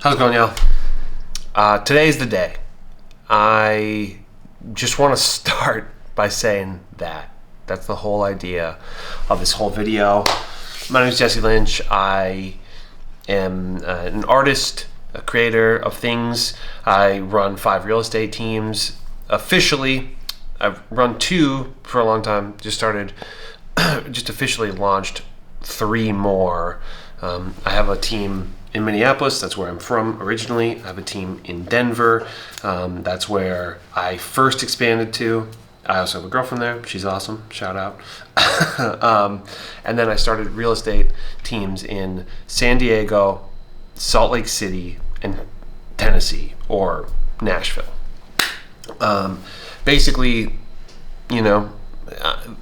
How's it going, y'all? Today's the day. I just want to start by saying that. That's the whole idea of this whole video. My name is Jesse Lynch. I am an artist, a creator of things. I run 5 real estate teams. Officially, I've run 2 for a long time. Just officially launched 3 more. I have a team in Minneapolis. That's where I'm from originally. I have a team in Denver. That's where I first expanded to. I also have a girlfriend there. She's awesome. Shout out. And then I started real estate teams in San Diego, Salt Lake City, and Tennessee, or Nashville. Basically,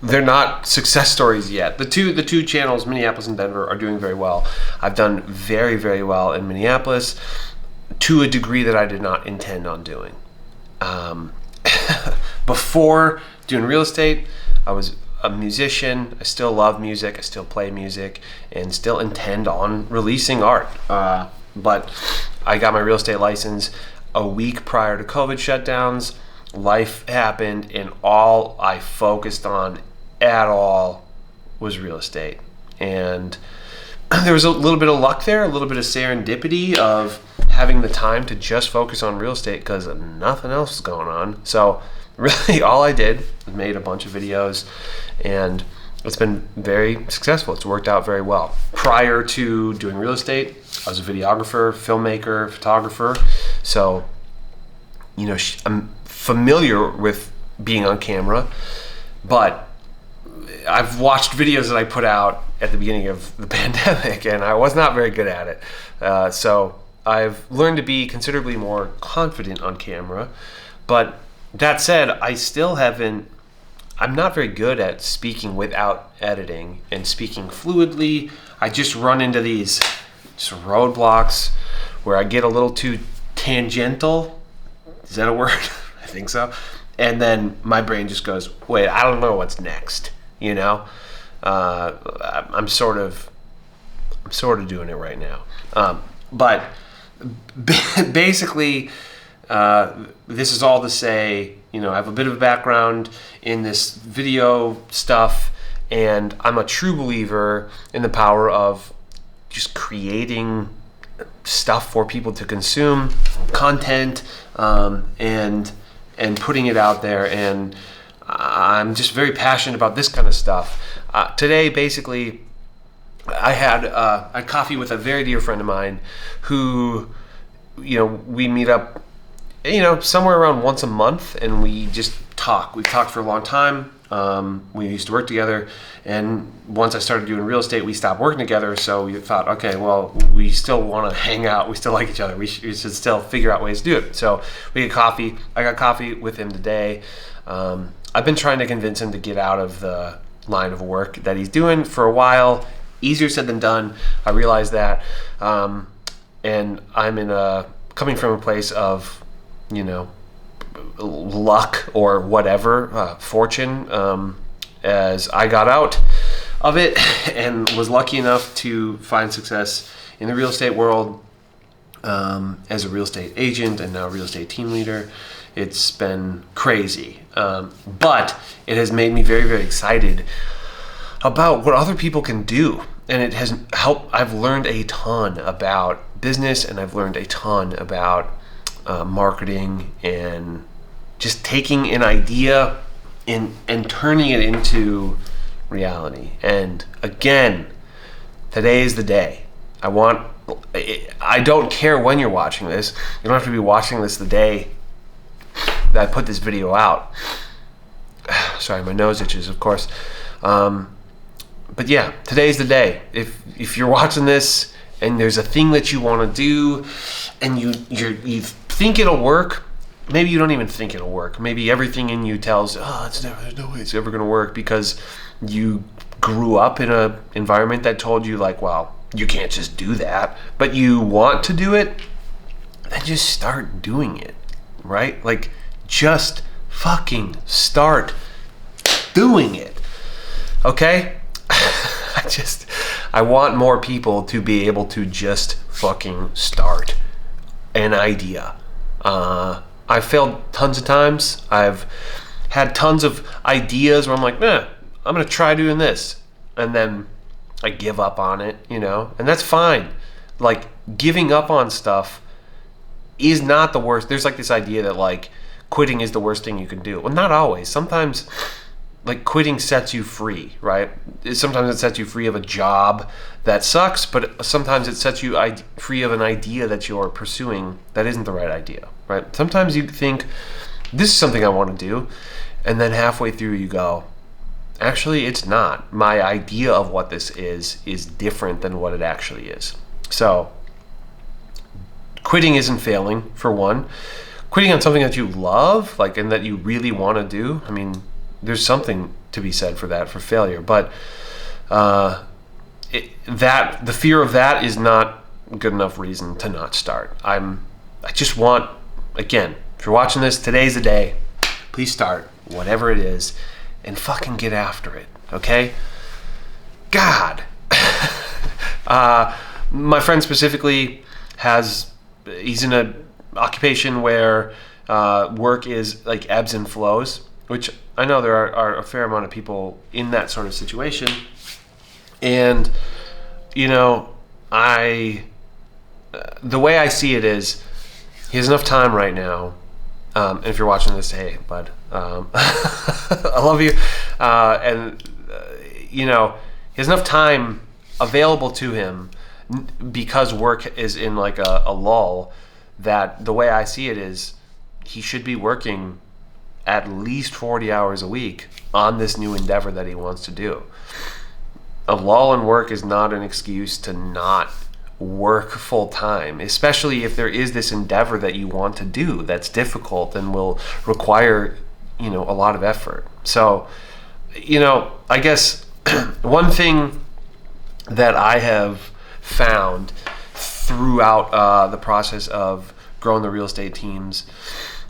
they're not success stories yet. The two channels, Minneapolis and Denver, are doing very well. I've done very, very well in Minneapolis to a degree that I did not intend on doing. Before doing real estate, I was a musician. I still love music. I still play music and still intend on releasing art. But I got my real estate license a week prior to COVID shutdowns. Life happened, and all I focused on at all was real estate. And there was a little bit of luck there, a little bit of serendipity of having the time to just focus on real estate because nothing else was going on. So really all I did was made a bunch of videos, and it's been very successful. It's worked out very well. Prior to doing real estate, I was a videographer, filmmaker, photographer. So, I'm familiar with being on camera, but I've watched videos that I put out at the beginning of the pandemic, and I was not very good at it. So I've learned to be considerably more confident on camera. But that said, I'm not very good at speaking without editing and speaking fluidly. I just run into these roadblocks where I get a little too tangential. Is that a word? I think so. And then my brain just goes, wait, I don't know what's next. I'm sort of doing it right now. But basically, this is all to say, I have a bit of a background in this video stuff, and I'm a true believer in the power of just creating stuff for people to consume, content, and putting it out there. And I'm just very passionate about this kind of stuff. Today, basically, I had coffee with a very dear friend of mine who, we meet up, somewhere around once a month, and we just talk. We've talked for a long time. We used to work together, and once I started doing real estate, we stopped working together. So we thought, okay, well, we still want to hang out. We still like each other. We should still figure out ways to do it. So we get coffee. I got coffee with him today. I've been trying to convince him to get out of the line of work that he's doing for a while. Easier said than done. I realize that. And I'm coming from a place of, luck or whatever, fortune, as I got out of it and was lucky enough to find success in the real estate world, as a real estate agent and now real estate team leader. It's been crazy, but it has made me very, very excited about what other people can do, and it has helped. I've learned a ton about business, and I've learned a ton about marketing, and just taking an idea and turning it into reality. And again, today is the day. I don't care when you're watching this. You don't have to be watching this the day that I put this video out. Sorry, my nose itches, of course. But yeah, today's the day. If you're watching this and there's a thing that you want to do, and you think it'll work, maybe you don't even think it'll work. Maybe everything in you tells, there's no way it's ever going to work, because you grew up in an environment that told you, well, you can't just do that, but you want to do it, then just start doing it, right? Just fucking start doing it, okay? I want more people to be able to just fucking start an idea. I've failed tons of times. I've had tons of ideas where I'm like, I'm going to try doing this. And then I give up on it, and that's fine. Like, giving up on stuff is not the worst. There's like this idea that like quitting is the worst thing you can do. Well, not always. Sometimes like quitting sets you free, right? Sometimes it sets you free of a job that sucks, but sometimes it sets you free of an idea that you're pursuing that isn't the right idea, right? Sometimes you think, this is something I want to do, and then halfway through you go, actually it's not. My idea of what this is different than what it actually is. So quitting isn't failing, for one. Quitting on something that you love, like, and that you really want to do, I mean, there's something to be said for that, for failure. But the fear of that is not good enough reason to not start. I just want, again, if you're watching this, today's the day. Please start, whatever it is, and fucking get after it, okay? God. My friend specifically he's in an occupation where work is like ebbs and flows, which I know there are a fair amount of people in that sort of situation. And, the way I see it is, he has enough time right now. And if you're watching this, hey, bud, I love you. He has enough time available to him because work is in like a lull, that the way I see it is he should be working at least 40 hours a week on this new endeavor that he wants to do. A lull in work is not an excuse to not work full time, especially if there is this endeavor that you want to do that's difficult and will require, a lot of effort. So, I guess one thing that I have found throughout the process of growing the real estate teams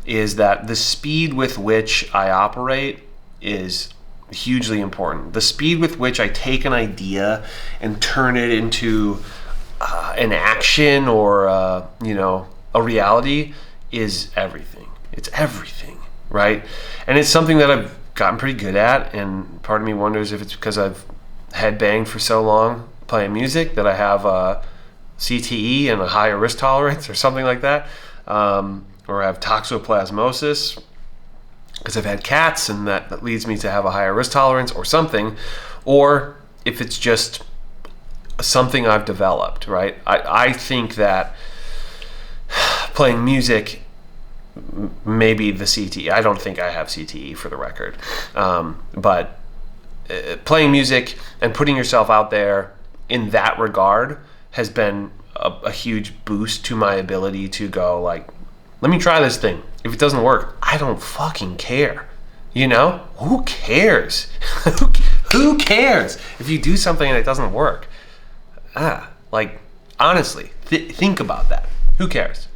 is that the speed with which I operate is hugely important. The speed with which I take an idea and turn it into an action or a reality is everything. It's everything, right? And it's something that I've gotten pretty good at, and part of me wonders if it's because I've headbanged for so long playing music that I have a CTE and a higher risk tolerance or something like that, or I have toxoplasmosis because I've had cats and that leads me to have a higher risk tolerance or something, or if it's just something I've developed, right? I think that playing music may be the CTE. I don't think I have CTE, for the record, but playing music and putting yourself out there in that regard has been a huge boost to my ability to go like, let me try this thing. If it doesn't work, I don't fucking care. Who cares? Who cares if you do something and it doesn't work? Honestly, think about that. Who cares?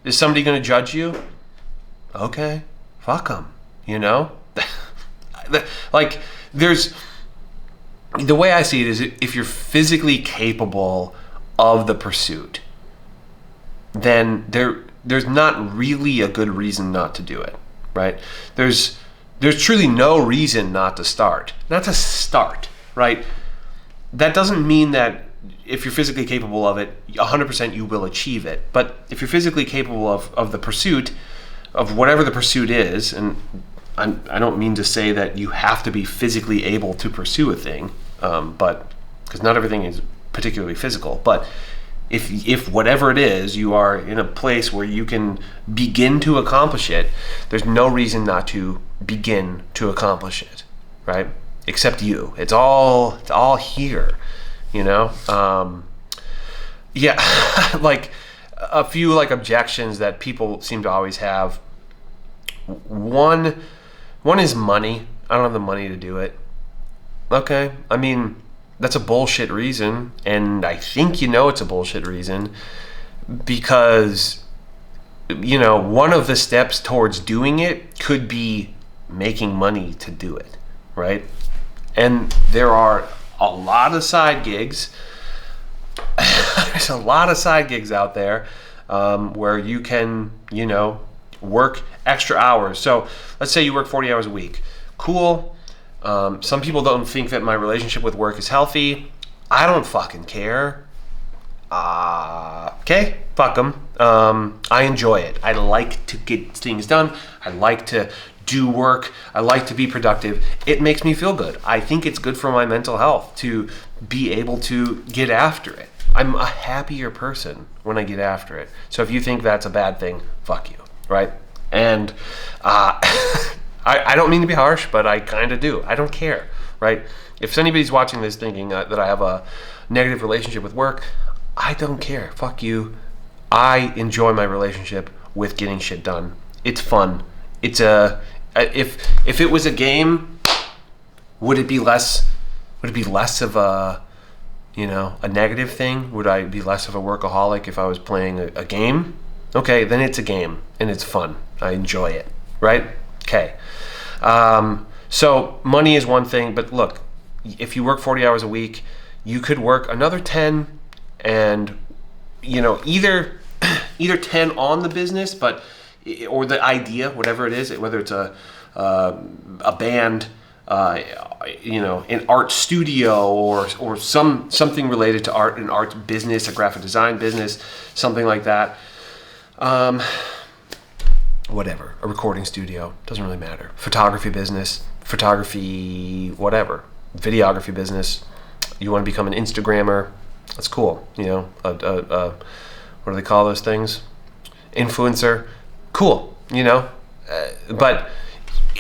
Is somebody going to judge you? Okay, fuck them. There's, the way I see it is, if you're physically capable of the pursuit, then there's not really a good reason not to do it, right? There's truly no reason not to start, right? That doesn't mean that if you're physically capable of it, 100% you will achieve it. But if you're physically capable of the pursuit, of whatever the pursuit is, and I don't mean to say that you have to be physically able to pursue a thing, but because not everything is particularly physical, but if whatever it is, you are in a place where you can begin to accomplish it, there's no reason not to begin to accomplish it, right? Except you. It's all here, like a few objections that people seem to always have. One is money. I don't have the money to do it. Okay, I mean, that's a bullshit reason, and I think it's a bullshit reason, because one of the steps towards doing it could be making money to do it, right? And there are a lot of side gigs. There's a lot of side gigs out there where you can, work extra hours. So let's say you work 40 hours a week. Cool. Some people don't think that my relationship with work is healthy. I don't fucking care. Okay, fuck them. I enjoy it. I like to get things done. I like to do work. I like to be productive. It makes me feel good. I think it's good for my mental health to be able to get after it. I'm a happier person when I get after it. So if you think that's a bad thing, fuck you, right? And I don't mean to be harsh, but I kind of do. I don't care, right? If anybody's watching this thinking that I have a negative relationship with work, I don't care. Fuck you. I enjoy my relationship with getting shit done. It's fun. It's if it was a game, would it be less of a a negative thing? Would I be less of a workaholic if I was playing a game? Okay, then it's a game and it's fun. I enjoy it, right? Okay. So money is one thing, but look, if you work 40 hours a week, you could work another 10 and, either 10 on the business, or the idea, whatever it is, whether it's a band, an art studio or something related to art, an art business, a graphic design business, something like that. Whatever, a recording studio, doesn't really matter. Photography business, whatever, videography business. You want to become an Instagrammer, that's cool. What do they call those things? Influencer, cool. But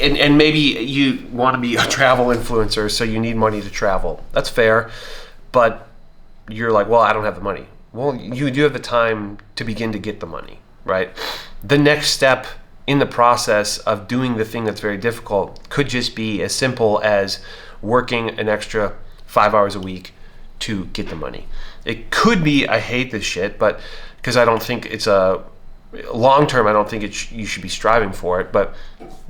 and maybe you want to be a travel influencer, so you need money to travel. That's fair, but you're like, well, I don't have the money. Well, you do have the time to begin to get the money, right? The next step in the process of doing the thing that's very difficult could just be as simple as working an extra 5 hours a week to get the money. It could be, I hate this shit, but because I don't think it's a long term, I don't think you should be striving for it, but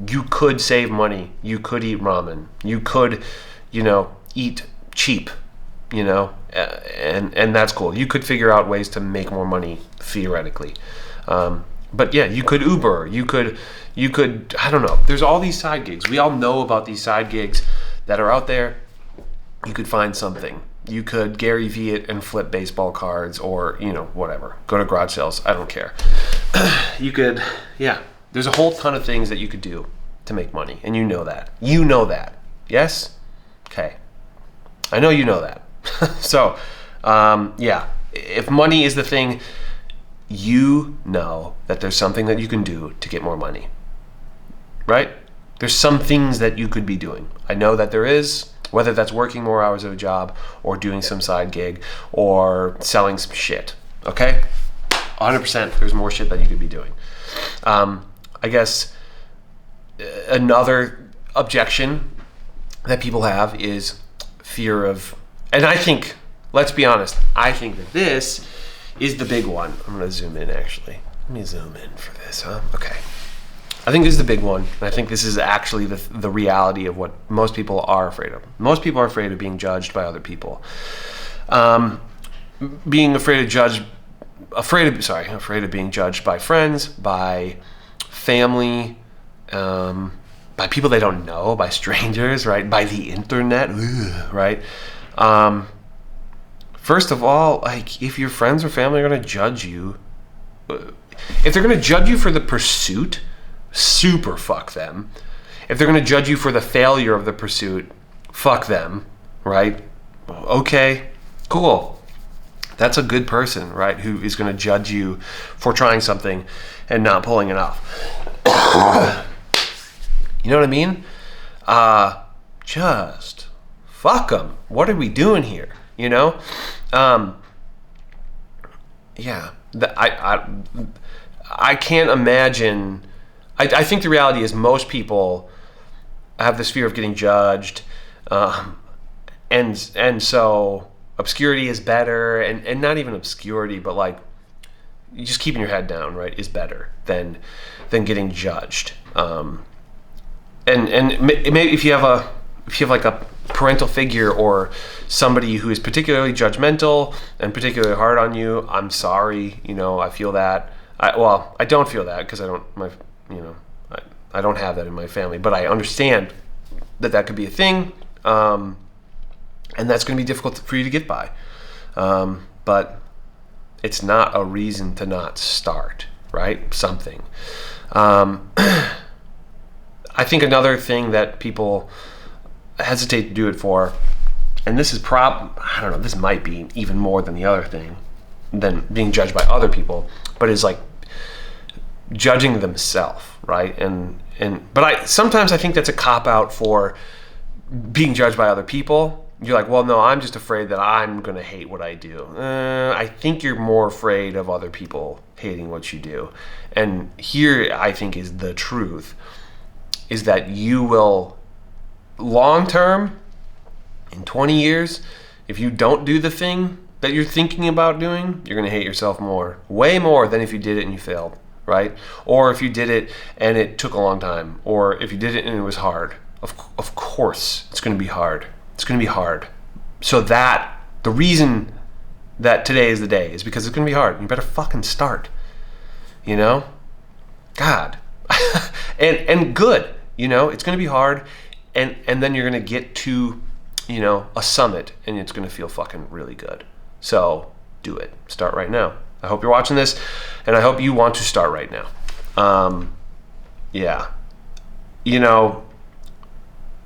you could save money. You could eat ramen. You could, eat cheap, and that's cool. You could figure out ways to make more money theoretically. But yeah, you could Uber. You could, I don't know. There's all these side gigs. We all know about these side gigs that are out there. You could find something. You could Gary Vee it and flip baseball cards, or, whatever. Go to garage sales. I don't care. You could, there's a whole ton of things that you could do to make money. And you know that. You know that. Yes? Okay. I know you know that. So, if money is the thing, you know that there's something that you can do to get more money. Right? There's some things that you could be doing. I know that there is, whether that's working more hours of a job or doing some side gig or selling some shit. Okay? 100% there's more shit that you could be doing. I guess another objection that people have is fear of, and I think, let's be honest, I think that this is the big one. I'm going to zoom in actually. Let me zoom in for this, huh? Okay. I think this is the big one. And I think this is actually the reality of what most people are afraid of. Most people are afraid of being judged by other people. Being afraid of being judged by friends, by family, by people they don't know, by strangers, right? By the internet, right? First of all, like, if your friends or family are going to judge you, if they're going to judge you for the pursuit, super fuck them. If they're going to judge you for the failure of the pursuit, fuck them, right? Okay, cool. That's a good person, right? Who is going to judge you for trying something and not pulling it off. You know what I mean? Just fuck them. What are we doing here? I can't imagine. I think the reality is most people have this fear of getting judged, and so obscurity is better, and not even obscurity, but like just keeping your head down, right, is better than getting judged. And maybe if you have like a parental figure or somebody who is particularly judgmental and particularly hard on you, I'm sorry. I feel that. I don't feel that because I don't have that in my family, but I understand that could be a thing, and that's going to be difficult for you to get by. But it's not a reason to not start, right? Something. I think another thing that people hesitate to do it for, and this is I don't know, this might be even more than the other thing, than being judged by other people, but is like judging themselves, right? But sometimes I think that's a cop-out for being judged by other people. You're like, well, no, I'm just afraid that I'm going to hate what I do. I think you're more afraid of other people hating what you do. And here, I think, is the truth, is that you will, long-term, in 20 years, if you don't do the thing that you're thinking about doing, you're going to hate yourself more. Way more than if you did it and you failed, right? Or if you did it and it took a long time. Or if you did it and it was hard. Of course, it's going to be hard. It's going to be hard. So the reason that today is the day is because it's going to be hard. You better fucking start. God. and good. It's going to be hard. And then you're going to get to, a summit, and it's going to feel fucking really good. So do it. Start right now. I hope you're watching this, and I hope you want to start right now. Yeah.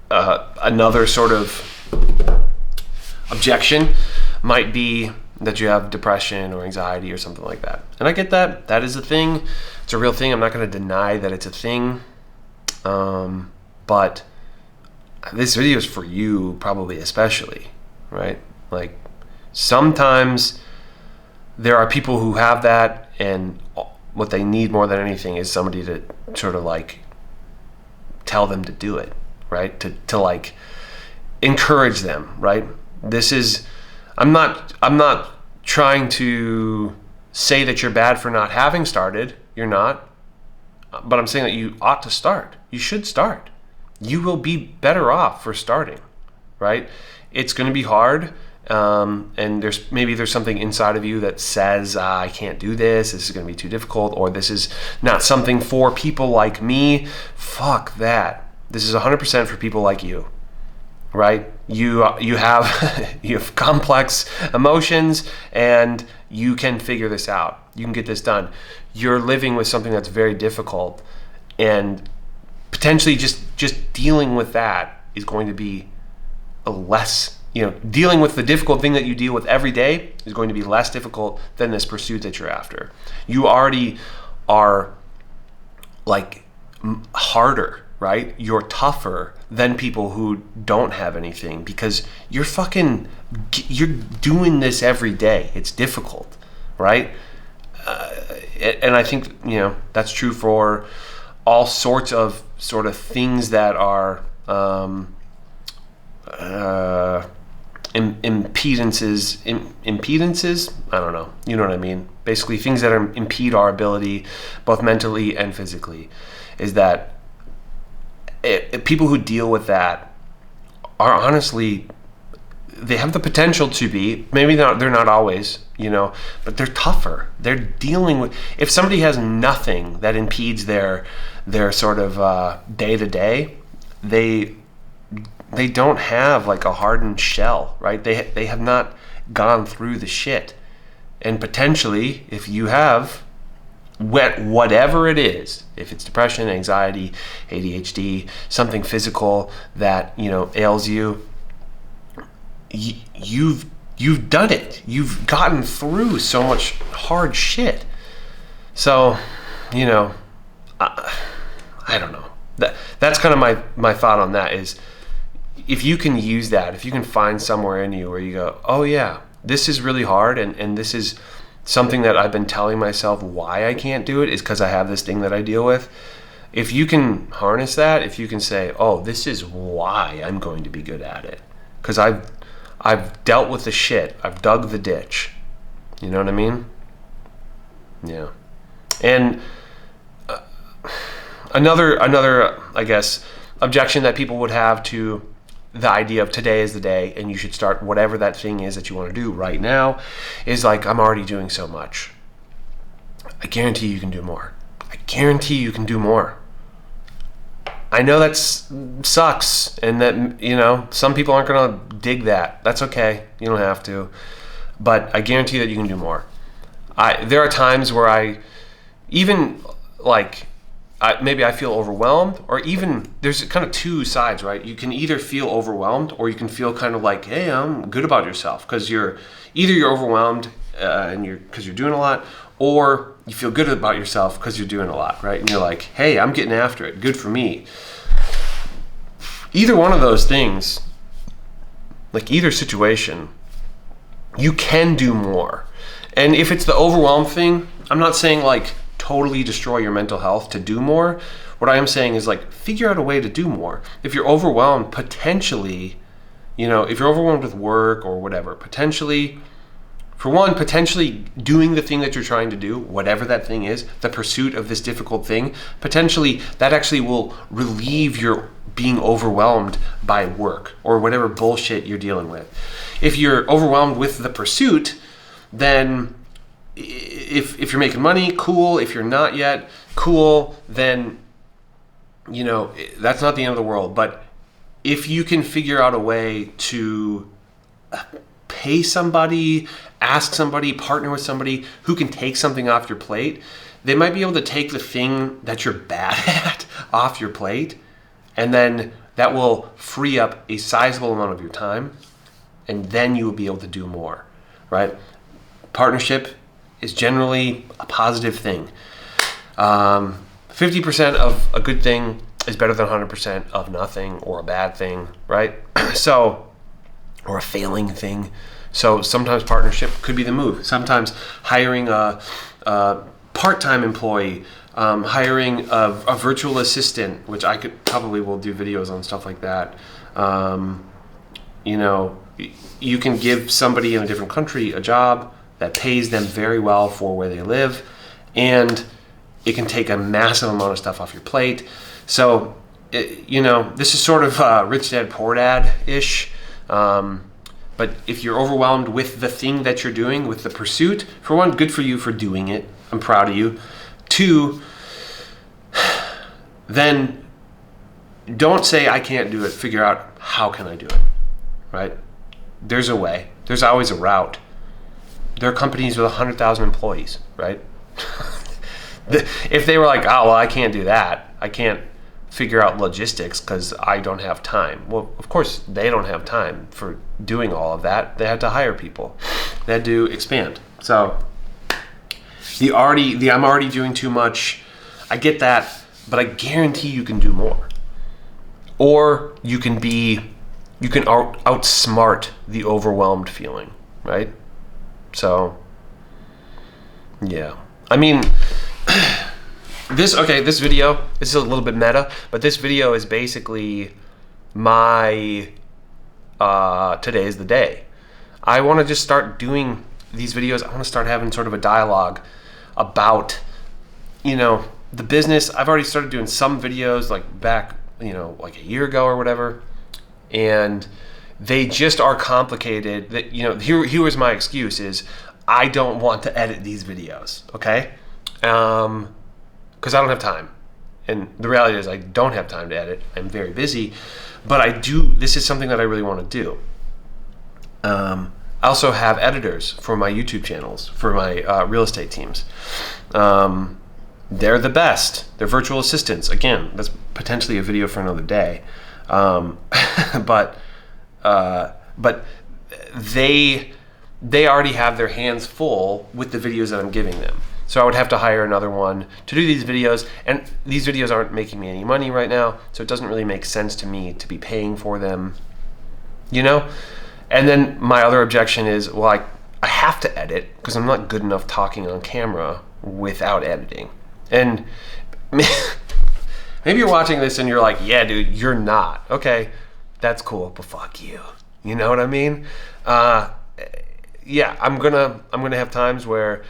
Another sort of objection might be that you have depression or anxiety or something like that. And I get that. That is a thing. It's a real thing. I'm not going to deny that it's a thing. But this video is for you, probably especially, right? Like, sometimes there are people who have that, and what they need more than anything is somebody to sort of like tell them to do it, right? To like encourage them, right? I'm not trying to say that you're bad for not having started. You're not. But I'm saying that you ought to start. You should start. You will be better off for starting, right? It's going to be hard. And there's something inside of you that says, I can't do this. This is going to be too difficult. Or this is not something for people like me. Fuck that. This is 100% for people like you, right? You have you have complex emotions, and you can figure this out. You can get this done. You're living with something that's very difficult, and potentially just dealing with that is going to be dealing with the difficult thing that you deal with every day is going to be less difficult than this pursuit that you're after. You already are like harder, right? You're tougher than people who don't have anything, because you're doing this every day. It's difficult, right? And I think, that's true for all sorts of sort of things that are impedances. I don't know. You know what I mean? Basically, things that impede our ability, both mentally and physically, is that people who deal with that are honestly, they have the potential to be, maybe they're not always, but they're tougher. They're dealing with, if somebody has nothing that impedes their sort of day-to-day, they don't have like a hardened shell, right? They have not gone through the shit. And potentially, if you have whatever it is, if it's depression, anxiety, ADHD, something physical that ails you, you've done it. You've gotten through so much hard shit. So, I don't know. That's kind of my thought on that is, if you can use that, if you can find somewhere in you where you go, oh yeah, this is really hard, and this is something that I've been telling myself why I can't do it is because I have this thing that I deal with. If you can harness that, if you can say, oh, this is why I'm going to be good at it, because I've dealt with the shit, I've dug the ditch. You know what I mean? Yeah. And another I guess objection that people would have to the idea of today is the day and you should start whatever that thing is that you want to do right now is like, I'm already doing so much. I guarantee you can do more. I guarantee you can do more. I know that sucks, and that, some people aren't going to dig that. That's okay. You don't have to. But I guarantee that you can do more. There are times where maybe I feel overwhelmed, or even there's kind of two sides, right? You can either feel overwhelmed, or you can feel kind of like, hey, I'm good about yourself, because you're overwhelmed because you're doing a lot, or you feel good about yourself because you're doing a lot, right? And you're like, hey, I'm getting after it. Good for me. Either one of those things, like either situation, you can do more. And if it's the overwhelmed thing, I'm not saying like totally destroy your mental health to do more. What I am saying is like figure out a way to do more. If you're overwhelmed, potentially, if you're overwhelmed with work or whatever, potentially doing the thing that you're trying to do, whatever that thing is, the pursuit of this difficult thing, potentially that actually will relieve your being overwhelmed by work or whatever bullshit you're dealing with. If you're overwhelmed with the pursuit, then if you're making money, cool. If you're not yet, cool. Then, that's not the end of the world. But if you can figure out a way to pay somebody, ask somebody, partner with somebody who can take something off your plate, they might be able to take the thing that you're bad at off your plate, and then that will free up a sizable amount of your time, and then you will be able to do more, right? Partnership is generally a positive thing. 50% of a good thing is better than 100% of nothing or a bad thing, right? Or a failing thing. So sometimes partnership could be the move. Sometimes hiring a part-time employee, hiring a virtual assistant, which I will do videos on stuff like that. You can give somebody in a different country a job that pays them very well for where they live, and it can take a massive amount of stuff off your plate. So, this is sort of Rich Dad Poor Dad-ish. But if you're overwhelmed with the thing that you're doing, with the pursuit, for one, good for you for doing it. I'm proud of you. Two, then don't say I can't do it. Figure out how can I do it, right? There's a way. There's always a route. There are companies with 100,000 employees, right? If they were like, oh, well, I can't do that. I can't figure out logistics because I don't have time. Well, of course, they don't have time for doing all of that. They had to hire people. They had to expand. So I'm already doing too much. I get that, but I guarantee you can do more. Or you can outsmart the overwhelmed feeling, right? So, yeah. I mean, this video, this is a little bit meta, but this video is basically my today's the day. I want to just start doing these videos. I want to start having sort of a dialogue about, the business. I've already started doing some videos like back, like a year ago or whatever, and they just are complicated. That here was my excuse is I don't want to edit these videos, okay? Because I don't have time. And the reality is I don't have time to edit. I'm very busy, but this is something that I really want to do. I also have editors for my YouTube channels, for my real estate teams. They're the best. They're virtual assistants. Again, that's potentially a video for another day. But they already have their hands full with the videos that I'm giving them. So I would have to hire another one to do these videos, and these videos aren't making me any money right now, so it doesn't really make sense to me to be paying for them, And then my other objection is, well, I have to edit because I'm not good enough talking on camera without editing. And maybe you're watching this and you're like, yeah, dude, you're not. Okay, that's cool, but fuck you. You know what I mean? Yeah, I'm gonna have times where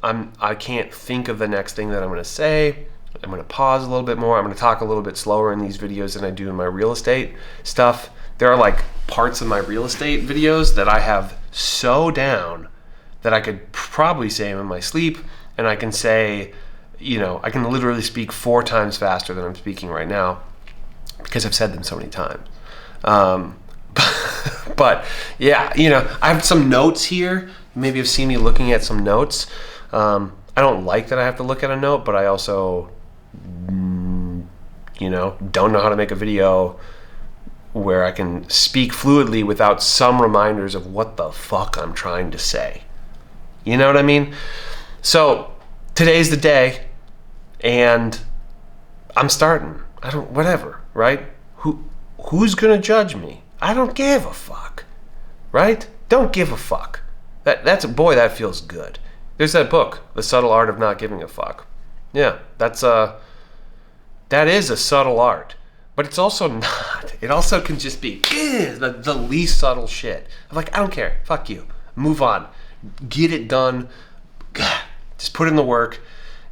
I can't think of the next thing that I'm gonna say. I'm gonna pause a little bit more. I'm gonna talk a little bit slower in these videos than I do in my real estate stuff there are like parts of my real estate videos that I have so down that I could probably say them in my sleep, and I can say, I can literally speak 4 times faster than I'm speaking right now because I've said them so many times. But yeah, I have some notes here. Maybe you've seen me looking at some notes. I don't like that I have to look at a note, but I also, don't know how to make a video where I can speak fluidly without some reminders of what the fuck I'm trying to say. You know what I mean? So today's the day, and I'm starting. Whatever, right? Who's gonna judge me? I don't give a fuck, right? Don't give a fuck. That feels good. There's that book, The Subtle Art of Not Giving a Fuck. Yeah, that is a subtle art, but it's also not. It also can just be the least subtle shit. I'm like, I don't care. Fuck you. Move on. Get it done. Just put in the work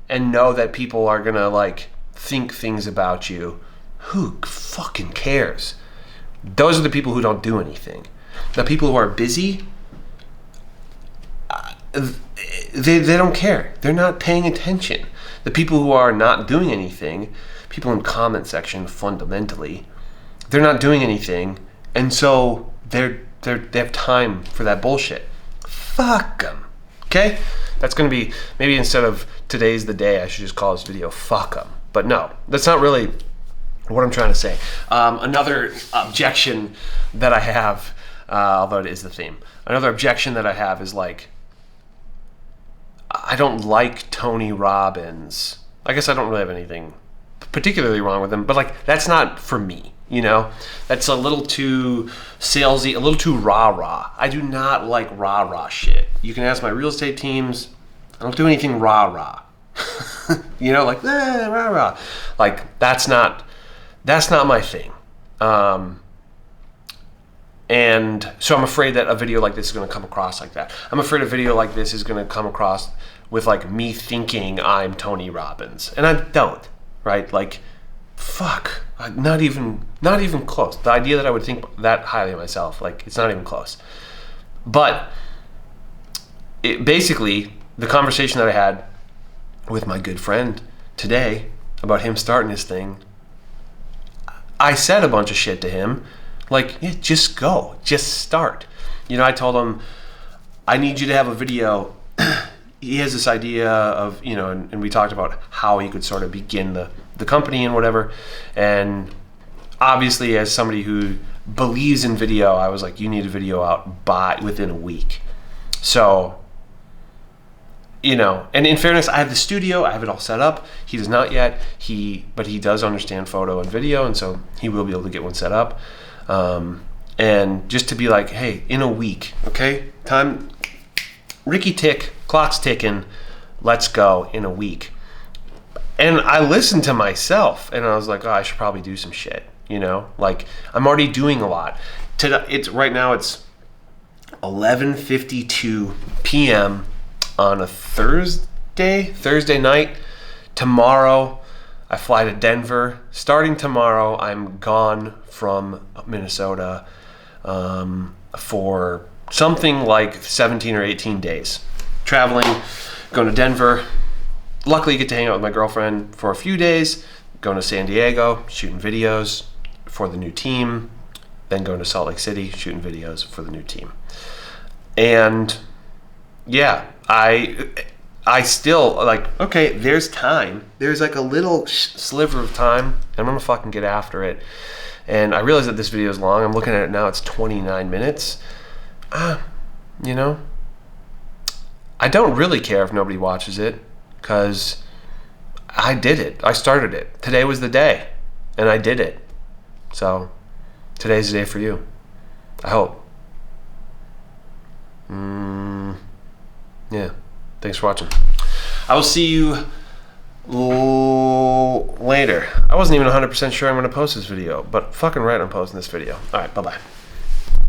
and know that people are gonna like think things about you. Who fucking cares? Those are the people who don't do anything. The people who are busy, they don't care. They're not paying attention. The people who are not doing anything, people in comment section fundamentally, they're not doing anything, and so they have time for that bullshit. Fuck them. Okay? That's going to be, maybe instead of today's the day, I should just call this video fuck them. But no, that's not really what I'm trying to say. Another objection that I have, although it is the theme, another objection that I have is like, I don't like Tony Robbins. I guess I don't really have anything particularly wrong with him, but like, that's not for me. That's a little too salesy, a little too rah-rah. I do not like rah-rah shit. You can ask my real estate teams. I don't do anything rah-rah. Like, rah-rah. Like, that's not my thing. And so I'm afraid that a video like this is going to come across like that. I'm afraid a video like this is going to come across with like me thinking I'm Tony Robbins. And I don't, right? Like, fuck. Not even close. The idea that I would think that highly of myself, like, it's not even close. But basically, the conversation that I had with my good friend today about him starting his thing, I said a bunch of shit to him, like, yeah, just go, just start. I told him, I need you to have a video. He has this idea of, and we talked about how he could sort of begin the company and whatever. And obviously, as somebody who believes in video, I was like, you need a video out within a week. So, and in fairness, I have the studio, I have it all set up. He does not yet, but he does understand photo and video, and so he will be able to get one set up. And just to be like, hey, in a week, okay? Time, Ricky tick, clock's ticking, let's go in a week. And I listened to myself, and I was like, oh, I should probably do some shit, Like, I'm already doing a lot. Right now it's 11:52 p.m. on a Thursday night. Tomorrow, I fly to Denver. Starting tomorrow, I'm gone from Minnesota for something like 17 or 18 days. Traveling, going to Denver. Luckily, I get to hang out with my girlfriend for a few days. Going to San Diego, shooting videos for the new team. Then going to Salt Lake City, shooting videos for the new team. And yeah, I still, like, okay, there's time. There's like a little sliver of time, and I'm gonna fucking get after it. And I realize that this video is long. I'm looking at it now, it's 29 minutes. I don't really care if nobody watches it, because I did it. I started it. Today was the day, and I did it. So, today's the day for you. I hope. Yeah. Thanks for watching. I will see you later. I wasn't even 100% sure I'm going to post this video, but fucking right, I'm posting this video. All right, bye-bye.